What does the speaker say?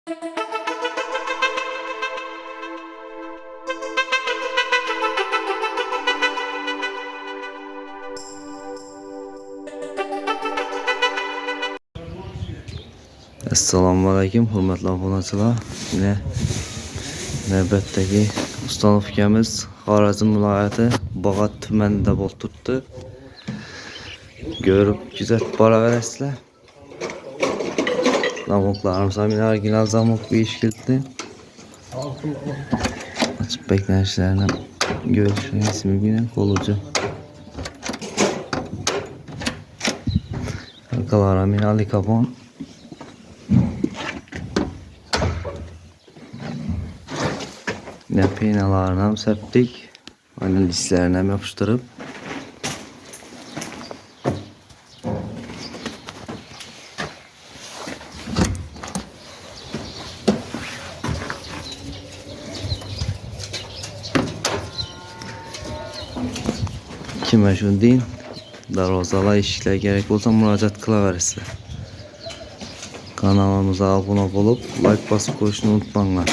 Assalomualaikum hurmatli obunachilar. Yine navbatdagi ustanovkamiz Xorazm viloyati Bog'ot tumanida bo'lib turibdi. Ko'rib kuzatib boraverasizlar. Zamoklarimiz ham original zamok 5 kilitli. Açıp beklenişlerini görüşünüz mümkün olucu. Arkalara minali kapon. Penalarını ham septik. Aynen listlerini hem yapıştırıp. Kime şunu deyin. Darvazalar, eshiklar gerek olsa müracaat kılaverasizlar. Kanalımıza abone olup like basıp koyuşunu unutmayın.